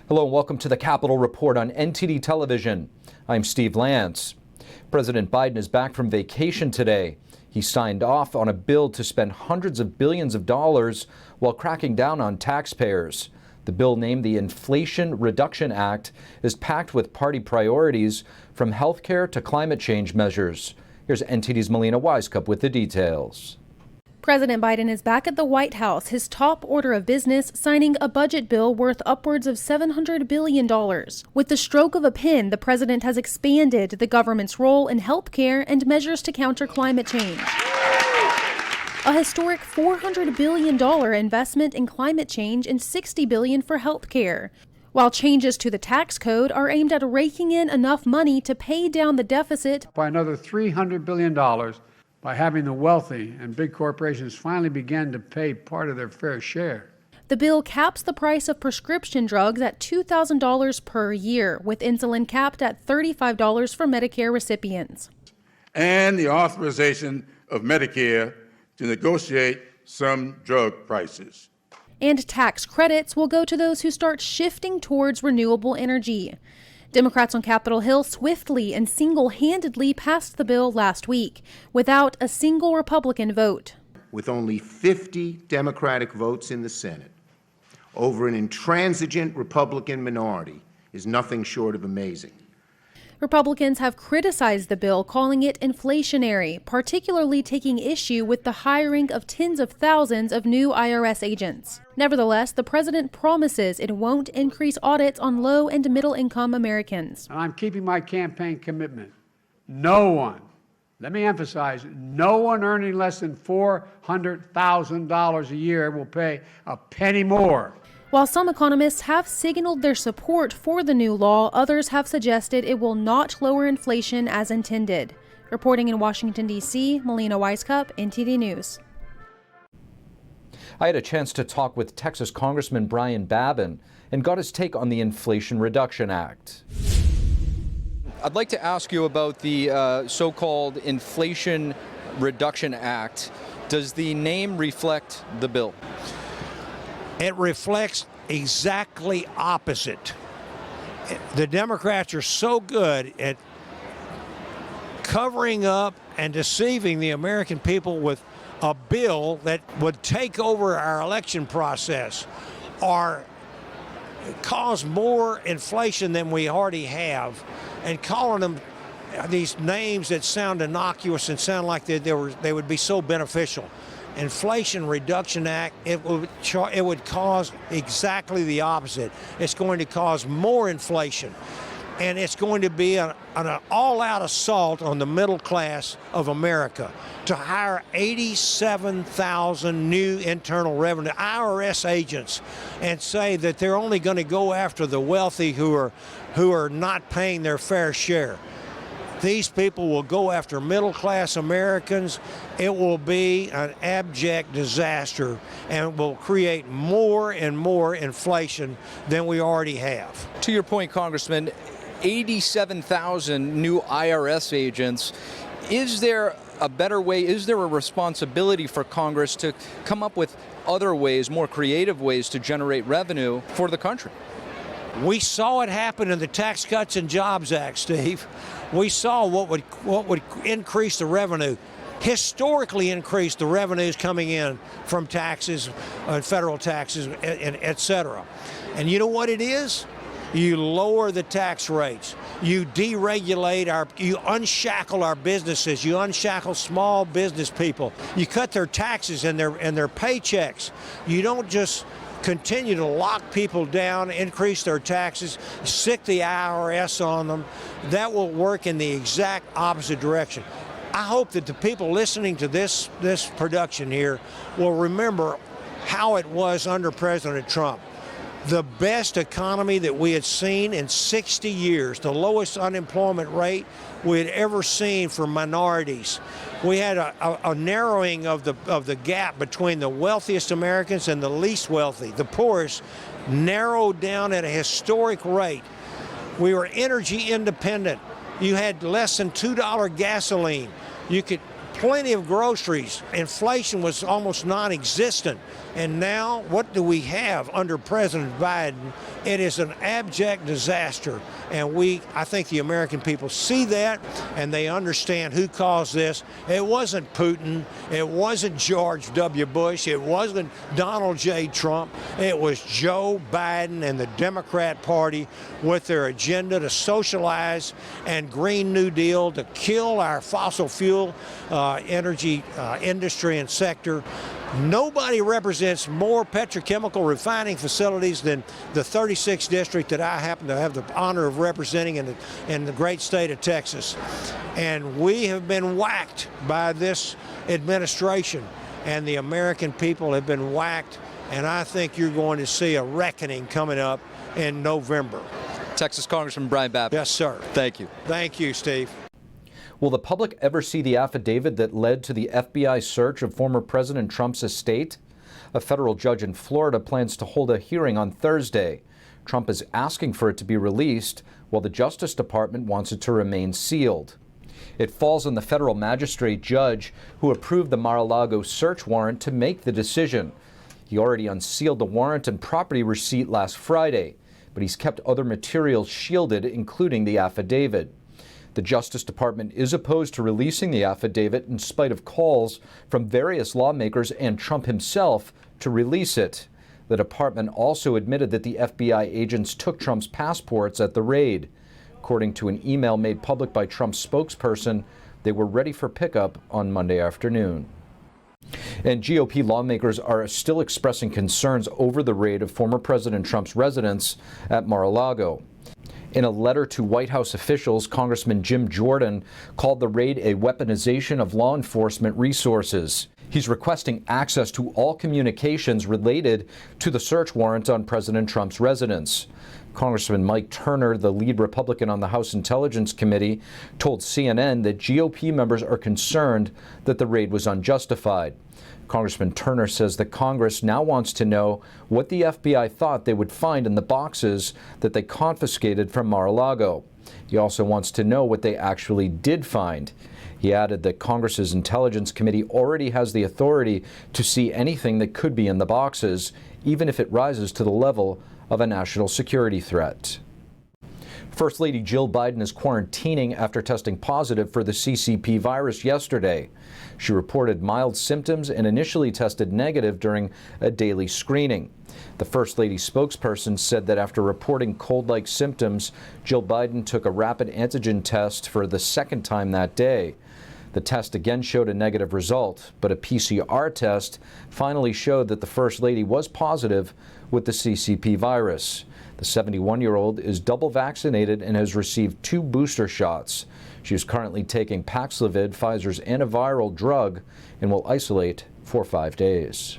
Hello and welcome to the Capitol Report on NTD television. I'm Steve Lance. President Biden is back from vacation today. He signed off on a bill to spend hundreds of billions of dollars while cracking down on taxpayers. The bill, named the Inflation Reduction Act, is packed with party priorities from health care to climate change measures. Here's NTD's Melina Wisecup with the details. President Biden is back at the White House, his top order of business, signing a budget bill worth upwards of $700 billion. With the stroke of a pen, the president has expanded the government's role in health care and measures to counter climate change. A historic $400 billion investment in climate change and $60 billion for health care. While changes to the tax code are aimed at raking in enough money to pay down the deficit by another $300 billion. By having the wealthy and big corporations finally begin to pay part of their fair share. The bill caps the price of prescription drugs at $2,000 per year, with insulin capped at $35 for Medicare recipients. And the authorization of Medicare to negotiate some drug prices. And tax credits will go to those who start shifting towards renewable energy. Democrats on Capitol Hill swiftly and single-handedly passed the bill last week without a single Republican vote. With only 50 Democratic votes in the Senate, over an intransigent Republican minority is nothing short of amazing. Republicans have criticized the bill, calling it inflationary, particularly taking issue with the hiring of tens of thousands of new IRS agents. Nevertheless, the president promises it won't increase audits on low and middle-income Americans. I'm keeping my campaign commitment. No one, let me emphasize, no one earning less than $400,000 a year will pay a penny more. While some economists have signaled their support for the new law, others have suggested it will not lower inflation as intended. Reporting in Washington, D.C., Melina Wisecup, NTD News. I had a chance to talk with Texas Congressman Brian Babin and got his take on the Inflation Reduction Act. I'd like to ask you about the so-called Inflation Reduction Act. Does the name reflect the bill? It reflects exactly opposite. The Democrats are so good at covering up and deceiving the American people with a bill that would take over our election process or cause more inflation than we already have, and calling them these names that sound innocuous and sound like they would be so beneficial. Inflation Reduction Act, it would cause exactly the opposite. It's going to cause more inflation, and it's going to be an all-out assault on the middle class of America to hire 87,000 new internal revenue IRS agents and say that they're only going to go after the wealthy who are not paying their fair share. These people will go after middle-class Americans. It will be an abject disaster and will create more and more inflation than we already have. To your point, Congressman, 87,000 new IRS agents. Is there a better way? Is there a responsibility for Congress to come up with other ways, more creative ways to generate revenue for the country? We saw it happen in the Tax Cuts and Jobs Act, Steve. We saw what would increase the revenue, historically increase the revenues coming in from taxes, federal taxes, and et cetera. And you know what it is? You lower the tax rates. You deregulate you unshackle our businesses. You unshackle small business people. You cut their taxes and their paychecks. You don't just continue to lock people down, increase their taxes, stick the IRS on them. That will work in the exact opposite direction. I hope that the people listening to this production here will remember how it was under President Trump. The best economy that we had seen in 60 years, the lowest unemployment rate we had ever seen for minorities. We had a narrowing of the gap between the wealthiest Americans and the least wealthy. The poorest narrowed down at a historic rate. We were energy independent. You had less than $2 gasoline. You could plenty of groceries. Inflation was almost non-existent. And now what do we have under President Biden? It is an abject disaster. And I think the American people see that and they understand who caused this. It wasn't Putin. It wasn't George W. Bush. It wasn't Donald J. Trump. It was Joe Biden and the Democrat Party with their agenda to socialize and Green New Deal to kill our fossil fuel energy industry and sector. Nobody represents more petrochemical refining facilities than the 36th district that I happen to have the honor of representing in the great state of Texas. And we have been whacked by this administration, and the American people have been whacked, and I think you're going to see a reckoning coming up in November. Texas Congressman Brian Babin. Yes, sir. Thank you. Thank you, Steve. Will the public ever see the affidavit that led to the FBI search of former President Trump's estate? A federal judge in Florida plans to hold a hearing on Thursday. Trump is asking for it to be released, while the Justice Department wants it to remain sealed. It falls on the federal magistrate judge who approved the Mar-a-Lago search warrant to make the decision. He already unsealed the warrant and property receipt last Friday, but he's kept other materials shielded, including the affidavit. The Justice Department is opposed to releasing the affidavit in spite of calls from various lawmakers and Trump himself to release it. The department also admitted that the FBI agents took Trump's passports at the raid. According to an email made public by Trump's spokesperson, they were ready for pickup on Monday afternoon. And GOP lawmakers are still expressing concerns over the raid of former President Trump's residence at Mar-a-Lago. In a letter to White House officials, Congressman Jim Jordan called the raid a weaponization of law enforcement resources. He's requesting access to all communications related to the search warrant on President Trump's residence. Congressman Mike Turner, the lead Republican on the House Intelligence Committee, told CNN that GOP members are concerned that the raid was unjustified. Congressman Turner says that Congress now wants to know what the FBI thought they would find in the boxes that they confiscated from Mar-a-Lago. He also wants to know what they actually did find. He added that Congress's Intelligence Committee already has the authority to see anything that could be in the boxes, even if it rises to the level of a national security threat. First Lady Jill Biden is quarantining after testing positive for the CCP virus yesterday. She reported mild symptoms and initially tested negative during a daily screening. The First Lady spokesperson said that after reporting cold-like symptoms, Jill Biden took a rapid antigen test for the second time that day. The test again showed a negative result, but a PCR test finally showed that the First Lady was positive with the CCP virus. The 71-year-old is double vaccinated and has received 2 booster shots. She is currently taking Paxlovid, Pfizer's antiviral drug, and will isolate for 5 days.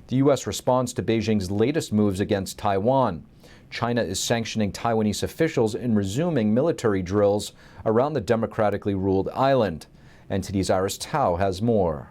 The U.S. responds to Beijing's latest moves against Taiwan. China is sanctioning Taiwanese officials in resuming military drills around the democratically ruled island. NTD's Iris Tao has more.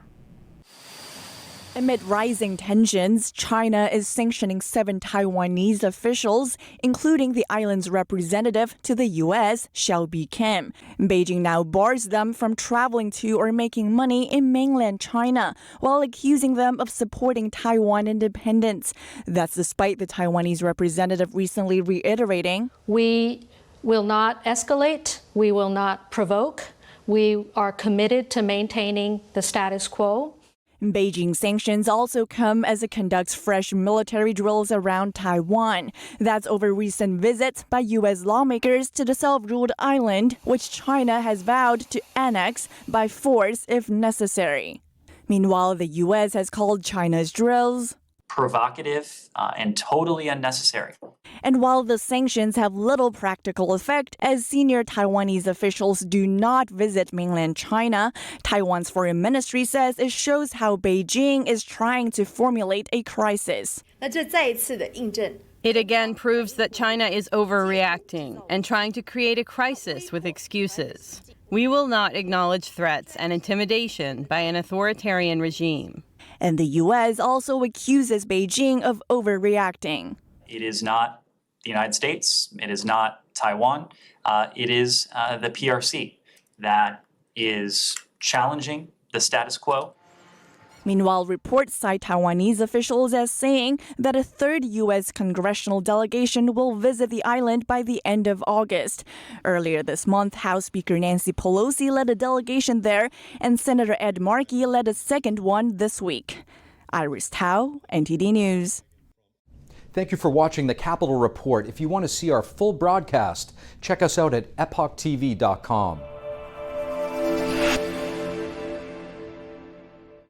Amid rising tensions, China is sanctioning 7 Taiwanese officials, including the island's representative to the U.S., Shelby Kim. Beijing now bars them from traveling to or making money in mainland China, while accusing them of supporting Taiwan independence. That's despite the Taiwanese representative recently reiterating, "We will not escalate, we will not provoke. We are committed to maintaining the status quo." Beijing sanctions also come as it conducts fresh military drills around Taiwan. That's over recent visits by U.S. lawmakers to the self-ruled island, which China has vowed to annex by force if necessary. Meanwhile, the U.S. has called China's drills provocative and totally unnecessary. And while the sanctions have little practical effect, as senior Taiwanese officials do not visit mainland China, Taiwan's foreign ministry says it shows how Beijing is trying to formulate a crisis. It again proves that China is overreacting and trying to create a crisis with excuses. We will not acknowledge threats and intimidation by an authoritarian regime. And the U.S. also accuses Beijing of overreacting. It is not the United States. It is not Taiwan. It is the PRC that is challenging the status quo. Meanwhile, reports cite Taiwanese officials as saying that a third U.S. congressional delegation will visit the island by the end of August. Earlier this month, House Speaker Nancy Pelosi led a delegation there, and Senator Ed Markey led a second one this week. Iris Tao, NTD News. Thank you for watching the Capitol Report. If you want to see our full broadcast, check us out at epochtv.com.